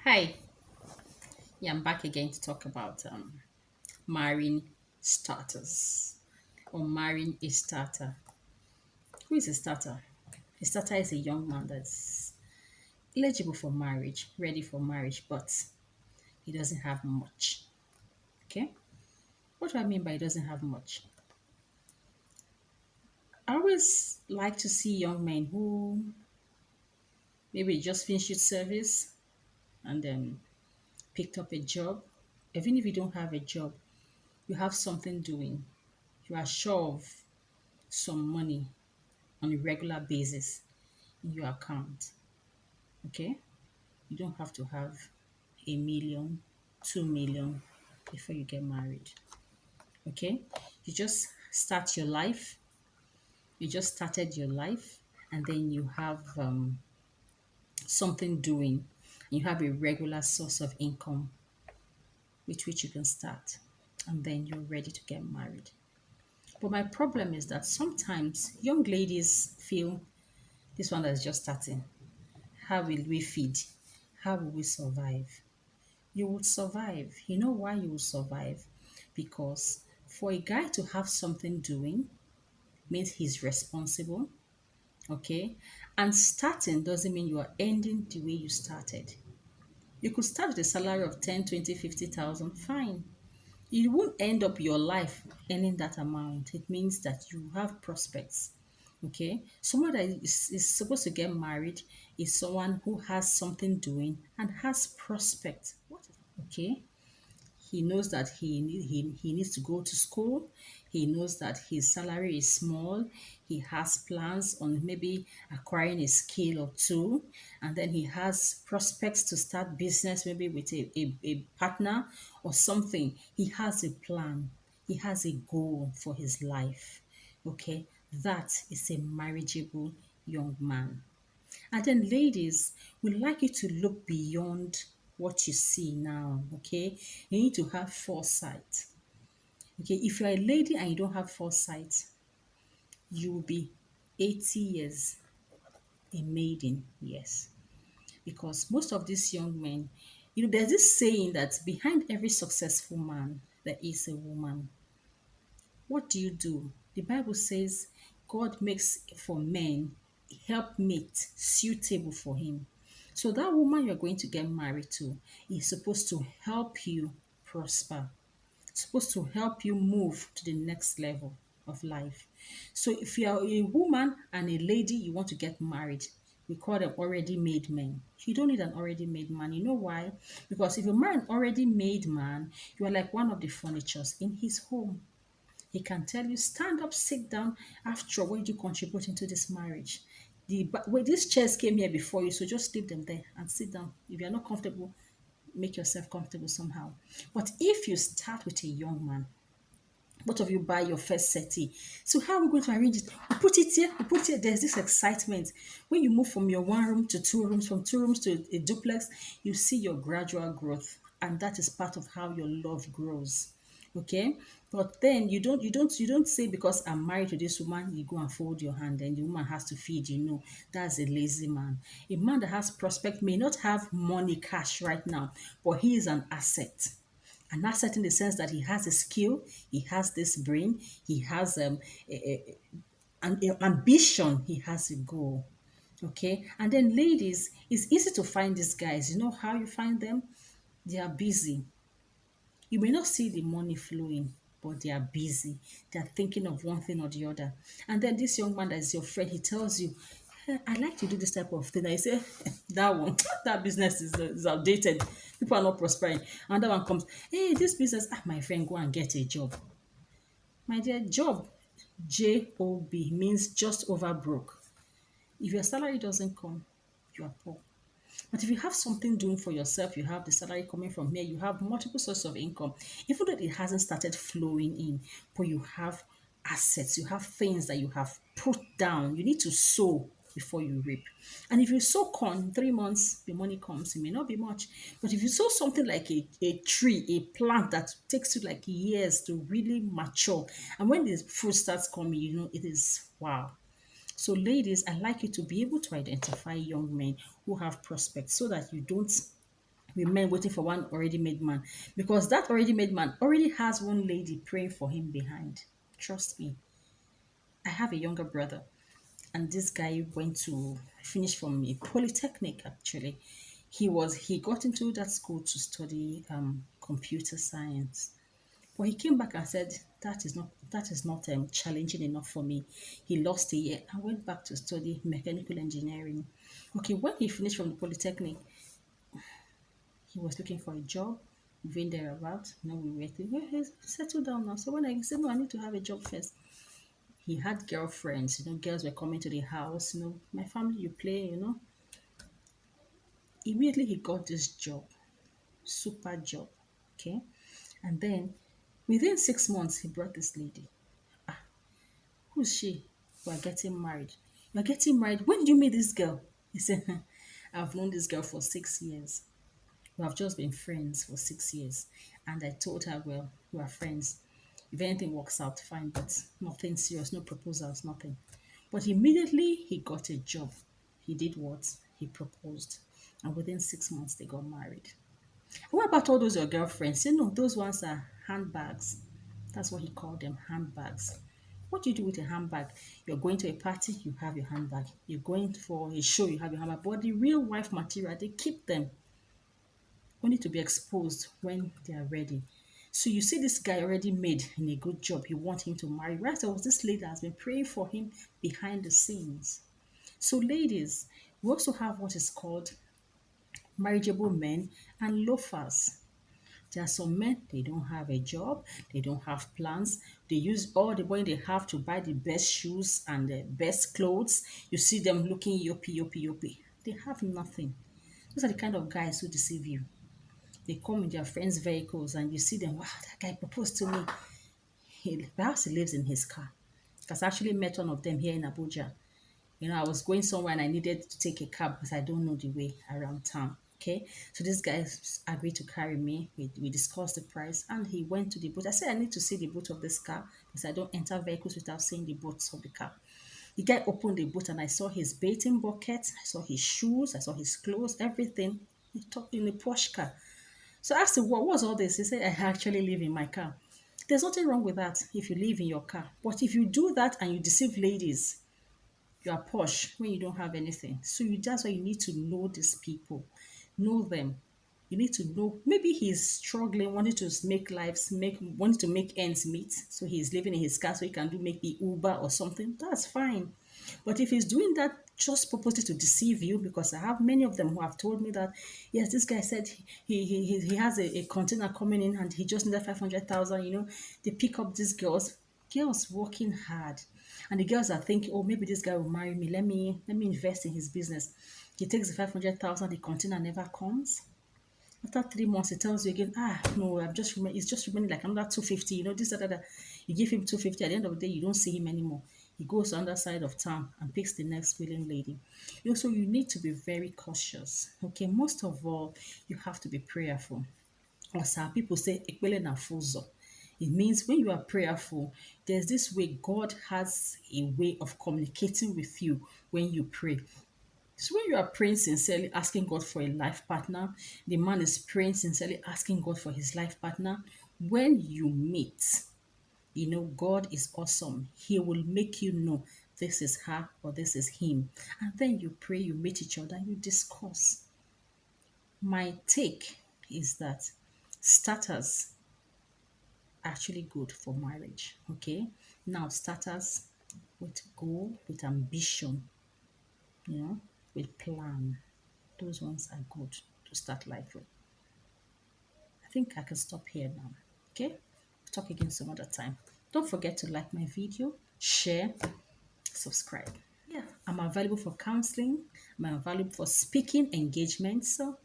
Hi, yeah, I'm back again to talk about marrying starters or marrying a starter. Who is a starter? A starter is a young man that's eligible for marriage, ready for marriage, but he doesn't have much. Okay? What do I mean by he doesn't have much? I always like to see young men who maybe just finished youth service and then picked up a job. Even if you don't have a job, you have something doing. You are sure of some money on a regular basis in your account. Okay? You don't have to have a million, 2 million before you get married. Okay? You just start your life. You just started your life, and then you have something doing. You have a regular source of income with which you can start, and then you're ready to get married. But my problem is that sometimes young ladies feel this one that's just starting. How will we feed? How will we survive? You will survive. You know why you will survive? Because for a guy to have something doing means he's responsible, okay? And starting doesn't mean you are ending the way you started. You could start with a salary of 10, 20, 50,000, fine. You won't end up your life earning that amount. It means that you have prospects. Okay, someone that is supposed to get married is someone who has something doing and has prospect. Okay, he knows that he needs to go to school. He knows that his salary is small. He has plans on maybe acquiring a skill or two. And then he has prospects to start business, maybe with a partner or something. He has a plan. He has a goal for his life. Okay, that is a marriageable young man. And then, ladies, we like you to look beyond what you see now. Okay, you need to have foresight. Okay, if you're a lady and you don't have foresight, you will be 80 years a maiden. Yes, because most of these young men, there's this saying that behind every successful man, there is a woman. What do you do? The Bible says God makes for men a helpmate suitable for him. So that woman you're going to get married to is supposed to help you prosper, supposed to help you move to the next level of life. So if you are a woman and a lady you want to get married, we call them already made men. You don't need an already made man. You know why? Because if you marry an already made man, you are like one of the furnitures in his home. He can tell you, stand up, sit down. After all, what did you contribute into this marriage? These chairs came here before you, so just leave them there and sit down. If you're not comfortable, make yourself comfortable somehow. But if you start with a young man, both of you buy your first settee. So how are we going to arrange it? We put it here, we put it here. There's this excitement. When you move from your one room to two rooms, from two rooms to a duplex, you see your gradual growth. And that is part of how your love grows. Okay? But then you don't say because I'm married to this woman, you go and fold your hand and the woman has to feed you. No, that's a lazy man. A man that has prospect may not have money cash right now, but he is an asset. An asset in the sense that he has a skill, he has this brain, he has an ambition, he has a goal. Okay, and then ladies, it's easy to find these guys. You know how you find them? They are busy. You may not see the money flowing, but they are busy. They are thinking of one thing or the other. And then this young man that is your friend, he tells you, I like to do this type of thing. I say, that one, that business is outdated. People are not prospering. Another one comes, hey, this business, my friend, go and get a job. My dear, job, JOB, means just over broke. If your salary doesn't come, you are poor. But if you have something doing for yourself, you have the salary coming from here, you have multiple sources of income, even though it hasn't started flowing in, but you have assets, you have things that you have put down. You need to sow before you reap. And if you sow corn, 3 months, the money comes. It may not be much. But if you sow something like a tree, a plant that takes you like years to really mature, and when the fruit starts coming, it is wow. So, ladies, I like you to be able to identify young men who have prospects so that you don't with men waiting for one already made man, because that already made man already has one lady praying for him behind. Trust me. I have a younger brother, and this guy went to finish from a polytechnic actually. He got into that school to study computer science. But he came back and said that is not challenging enough for me. He lost a year and went back to study mechanical engineering. Okay, when he finished from the polytechnic, he was looking for a job, moving thereabout. We were thinking, well, he's settled down now. So when I said, no, I need to have a job first. He had girlfriends, girls were coming to the house, my family, you play. Immediately he got this job, super job, okay? And then within 6 months, he brought this lady. Who's she? We're getting married. You're getting married. When did you meet this girl? He said, I've known this girl for 6 years. We have just been friends for 6 years. And I told her, well, we are friends. If anything works out, fine, but nothing serious, no proposals, nothing. But immediately he got a job. He did what? He proposed. And within 6 months, they got married. What about all those your girlfriends? Those ones are handbags. That's what he called them, handbags. What do you do with a handbag? You're going to a party, you have your handbag. You're going for a show, you have your handbag. But the real wife material, they keep them only to be exposed when they are ready. So you see this guy already made in a good job. You want him to marry. Right? So this lady has been praying for him behind the scenes. So ladies, we also have what is called marriageable men and loafers. There are some men, they don't have a job, they don't have plans. They use all the money they have to buy the best shoes and the best clothes. You see them looking yoppy, yoppy, yoppy. They have nothing. Those are the kind of guys who deceive you. They come in their friends' vehicles and you see them, wow, that guy proposed to me. Perhaps he lives in his car. Because I actually met one of them here in Abuja. I was going somewhere and I needed to take a cab because I don't know the way around town. Okay, so this guy agreed to carry me. We discussed the price and he went to the boot. I said, I need to see the boot of this car because I don't enter vehicles without seeing the boots of the car. The guy opened the boot and I saw his bathing bucket, I saw his shoes, I saw his clothes, everything. He talked in a posh car. So I asked him, what was all this? He said, I actually live in my car. There's nothing wrong with that if you live in your car. But if you do that and you deceive ladies, you are posh when you don't have anything. So that's why you need to know these people, know them. You need to know. Maybe he's struggling, wanting to make ends meet. So he's living in his car, so he can do maybe Uber or something. That's fine. But if he's doing that just purposely to deceive you, because I have many of them who have told me that, yes, this guy said he has a container coming in and he just needed 500,000. They pick up these girls working hard, and the girls are thinking, oh, maybe this guy will marry me. Let me invest in his business. He takes the 500,000, the container never comes. After 3 months, he tells you again, no, it's just remaining like another 250, this, that. You give him 250, at the end of the day, you don't see him anymore. He goes to the other side of town and picks the next willing lady. So you need to be very cautious. Okay, most of all, you have to be prayerful. Or some people say, "Ekpele na fuzo." It means when you are prayerful, there's this way God has a way of communicating with you when you pray. So when you are praying sincerely, asking God for a life partner, the man is praying sincerely, asking God for his life partner. When you meet, God is awesome. He will make you know this is her or this is him. And then you pray, you meet each other, you discuss. My take is that starters are actually good for marriage. Okay. Now, starters with goal, with ambition, you know, with plan. Those ones are good to start life with. I think I can stop here now. Okay? Talk again some other time. Don't forget to like my video, share, subscribe. Yeah, I'm available for counseling. I'm available for speaking engagements. So